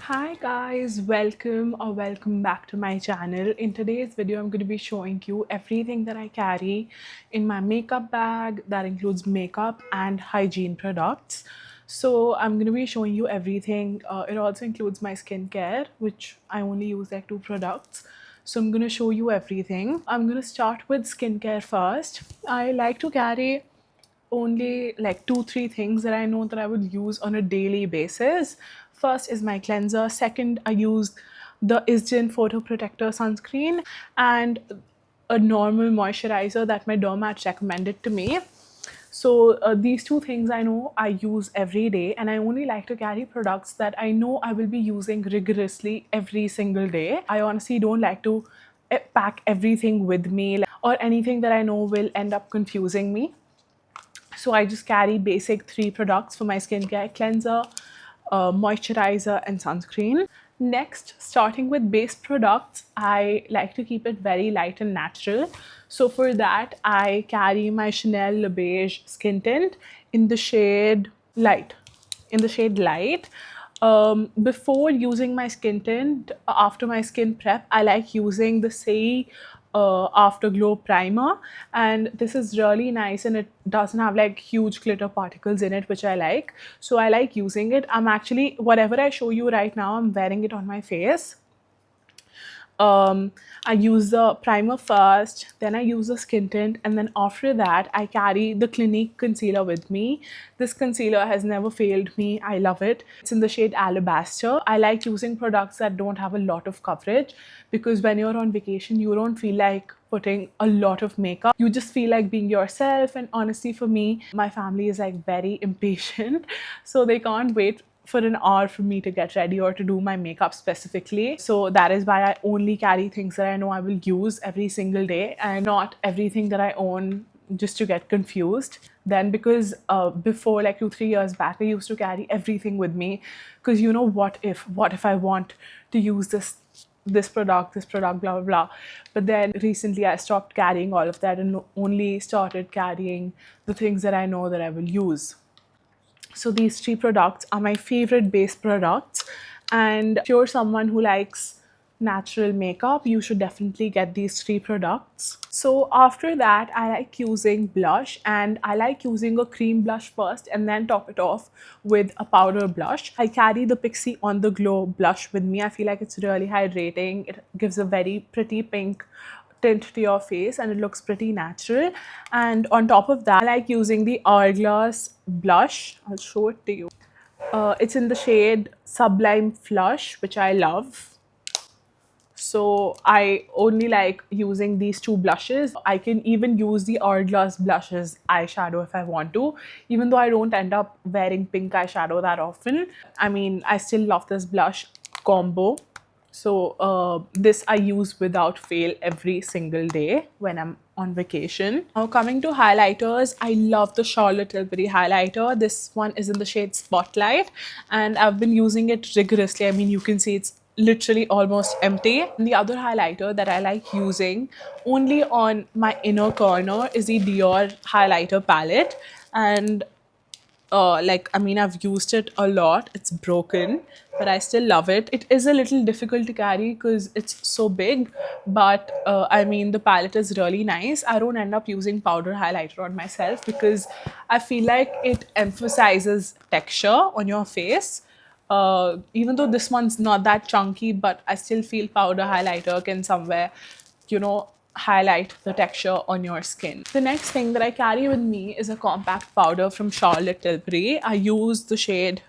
Hi guys, welcome back to my channel. In today's video, I'm going to be showing you everything that I carry in my makeup bag that includes makeup and hygiene products. So I'm going to be showing you everything. It also includes my skincare, which I only use like two products. So I'm going to show you everything. I'm going to start with skincare first. I like to carry only like two, three things that I know that I would use on a daily basis. First is my cleanser. Second, I use the Isdin Photo Protector sunscreen and a normal moisturizer that my dermat recommended to me. So these two things I know I use every day, and I only like to carry products that I know I will be using rigorously every single day. I honestly don't like to pack everything with me or anything that I know will end up confusing me. So I just carry basic three products for my skincare: cleanser, moisturizer, and sunscreen. Next, starting with base products, I like to keep it very light and natural. So for that, I carry my Chanel Le Beige skin tint in the shade light. In the shade light. Before using my skin tint, after my skin prep, I like using the Say Afterglow primer, and this is really nice and it doesn't have like huge glitter particles in it, which I like. So I like using it. I'm actually, whatever I show you right now, I'm wearing it on my face. I use the primer first, then I use the skin tint, and then after that, I carry the Clinique concealer with me. This concealer has never failed me. I love it. It's in the shade Alabaster. I like using products that don't have a lot of coverage because when you're on vacation, you don't feel like putting a lot of makeup. You just feel like being yourself. And honestly, for me, my family is like very impatient, so they can't wait for an hour for me to get ready or to do my makeup specifically. So that is why I only carry things that I know I will use every single day and not everything that I own just to get confused. Then because before like 2-3 years back, I used to carry everything with me because you know, what if I want to use this product, blah blah blah. But then recently I stopped carrying all of that and only started carrying the things that I know that I will use. So these three products are my favorite base products. And if you're someone who likes natural makeup, you should definitely get these three products. So after that, I like using blush, and I like using a cream blush first and then top it off with a powder blush. I carry the Pixi On The Glow blush with me. I feel like it's really hydrating. It gives a very pretty pink tint to your face and it looks pretty natural. And on top of that, I like using the Hourglass blush. I'll show it to you. It's in the shade Sublime Flush, which I love. So I only like using these two blushes. I can even use the Hourglass blushes eyeshadow if I want to, even though I don't end up wearing pink eyeshadow that often. I mean, I still love this blush combo. So this I use without fail every single day when I'm on vacation. Now coming to highlighters, I love the Charlotte Tilbury highlighter. This one is in the shade Spotlight and I've been using it rigorously. I mean, you can see it's literally almost empty. And the other highlighter that I like using only on my inner corner is the Dior highlighter palette. And I mean, I've used it a lot. It's broken, but I still love it. It is a little difficult to carry because it's so big, but I mean, the palette is really nice. I don't end up using powder highlighter on myself because I feel like it emphasizes texture on your face. Even though this one's not that chunky, but I still feel powder highlighter can somewhere, you know, highlight the texture on your skin. The next thing that I carry with me is a compact powder from Charlotte Tilbury. I use the shade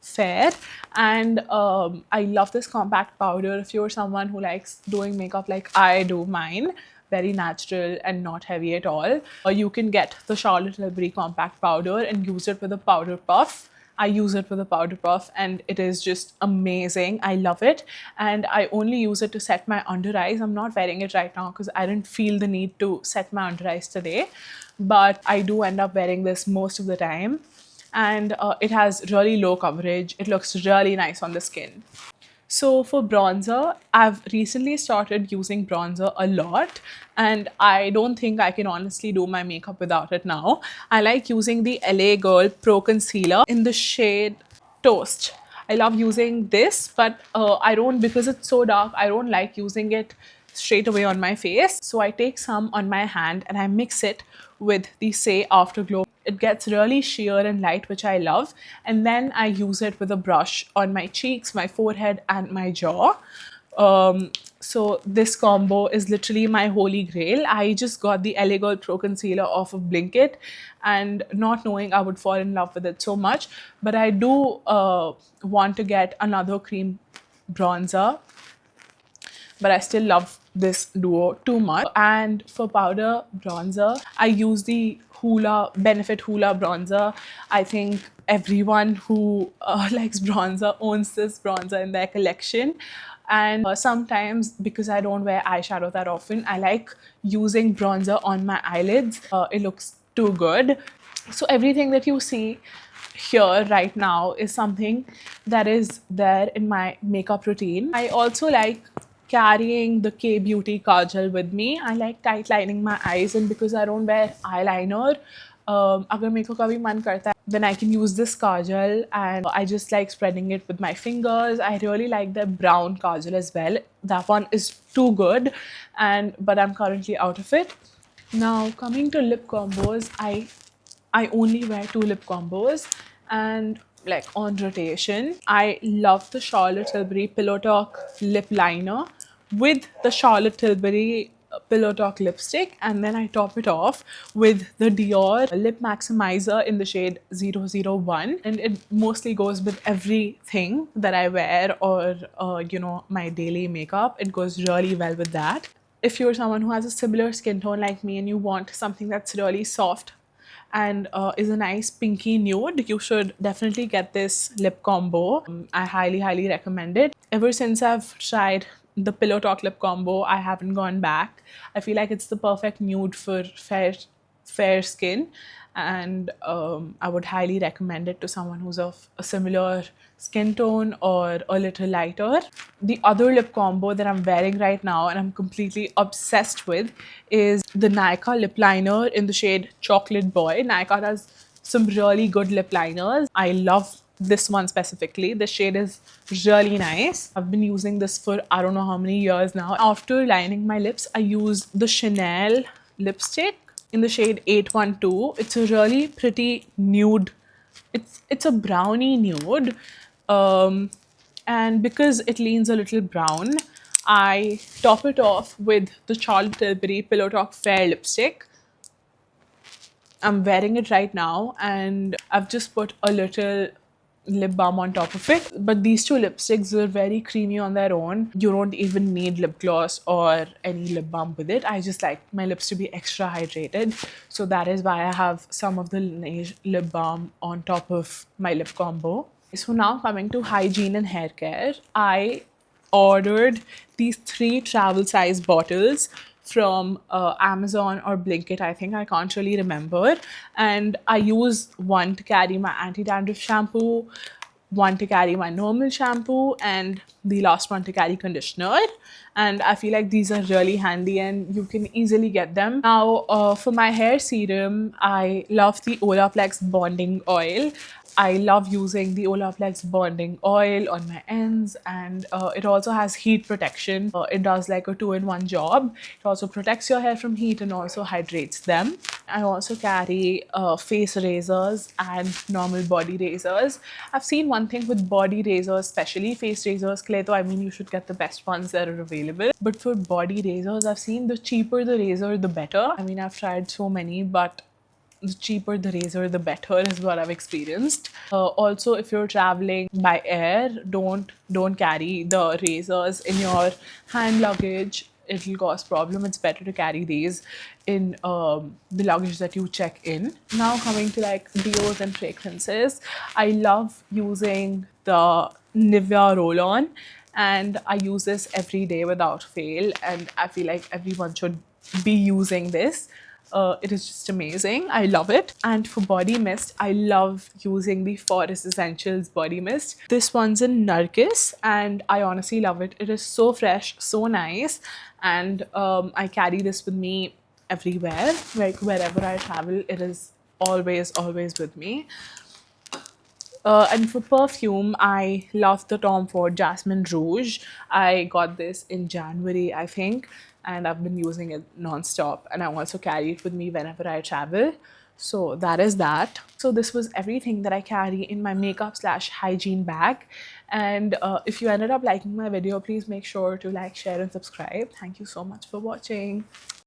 Fair, and I love this compact powder. If you're someone who likes doing makeup like I do mine, very natural and not heavy at all, you can get the Charlotte Tilbury compact powder and use it with a powder puff. I use it with a powder puff and it is just amazing. I love it. And I only use it to set my under eyes. I'm not wearing it right now because I didn't feel the need to set my under eyes today. But I do end up wearing this most of the time. And it has really low coverage. It looks really nice on the skin. So for bronzer, I've recently started using bronzer a lot and I don't think I can honestly do my makeup without it now. I like using the LA Girl Pro Concealer in the shade Toast. I love using this, but I don't, because it's so dark, I don't like using it straight away on my face. So I take some on my hand and I mix it with the Say Afterglow. It gets really sheer and light, which I love. And then I use it with a brush on my cheeks, my forehead, and my jaw. So this combo is literally my holy grail. I just got the LA Girl Pro Concealer off of Blinkit, and not knowing I would fall in love with it so much. But I do want to get another cream bronzer, but I still love this duo too much. And for powder bronzer, I use the Benefit Hoola bronzer. I think everyone who likes bronzer owns this bronzer in their collection. And sometimes, because I don't wear eyeshadow that often, I like using bronzer on my eyelids. It looks too good. So everything that you see here right now is something that is there in my makeup routine. I also like carrying the K Beauty kajal with me. I like tight lining my eyes, and because I don't wear eyeliner, अगर मेरे को कभी मन करता है, then I can use this kajal, and I just like spreading it with my fingers. I really like the brown kajal as well. That one is too good, but I'm currently out of it. Now coming to lip combos, I only wear two lip combos, and like on rotation. I love the Charlotte Tilbury Pillow Talk lip liner with the Charlotte Tilbury Pillow Talk lipstick, and then I top it off with the Dior Lip Maximizer in the shade 001, and it mostly goes with everything that I wear, or my daily makeup. It goes really well with that. If you're someone who has a similar skin tone like me and you want something that's really soft and is a nice pinky nude, you should definitely get this lip combo. I highly recommend it. Ever since I've tried the Pillow Talk lip combo, I haven't gone back. I feel like it's the perfect nude for fair skin, and I would highly recommend it to someone who's of a similar skin tone or a little lighter. The other lip combo that I'm wearing right now and I'm completely obsessed with is the Nykaa lip liner in the shade Chocolate Boy. Nykaa does some really good lip liners. I love this one specifically. The shade is really nice. I've been using this for I don't know how many years now. After lining my lips, I used the Chanel lipstick in the shade 812. It's a really pretty nude. It's a brownie nude. And because it leans a little brown, I top it off with the Charlotte Tilbury Pillow Talk Fair lipstick. I'm wearing it right now, and I've just put a little lip balm on top of it. But these two lipsticks are very creamy on their own. You don't even need lip gloss or any lip balm with it. I just like my lips to be extra hydrated, so that is why I have some of the Laneige lip balm on top of my lip combo. So now coming to hygiene and hair care, I ordered these 3 travel size bottles from Amazon or Blinkit, I think. I can't really remember. And I use one to carry my anti-dandruff shampoo, one to carry my normal shampoo, and the last one to carry conditioner. And I feel like these are really handy and you can easily get them. Now, for my hair serum, I love the Olaplex Bonding Oil. I love using the Olaplex Bonding Oil on my ends, and it also has heat protection. It does like a 2-in-1 job. It also protects your hair from heat and also hydrates them. I also carry face razors and normal body razors. I've seen one thing with body razors, especially face razors, Kleto, I mean, you should get the best ones that are available. But for body razors, I've seen the cheaper the razor, the better. I mean, I've tried so many, but the cheaper the razor, the better is what I've experienced. Also, if you're traveling by air, don't carry the razors in your hand luggage. It'll cause problem. It's better to carry these in the luggage that you check in. Now coming to like deos and fragrances, I love using the Nivea roll-on, and I use this every day without fail, and I feel like everyone should be using this. It is just amazing. I love it. And for body mist, I love using the Forest Essentials body mist. This one's in Nargis, and I honestly love it. It is so fresh, so nice, and I carry this with me everywhere. Like wherever I travel, it is always with me. And for perfume, I love the Tom Ford Jasmine Rouge. I got this in January, I think, and I've been using it non-stop. And I also carry it with me whenever I travel. So that is that. So this was everything that I carry in my makeup slash hygiene bag. And if you ended up liking my video, please make sure to like, share, and subscribe. Thank you so much for watching.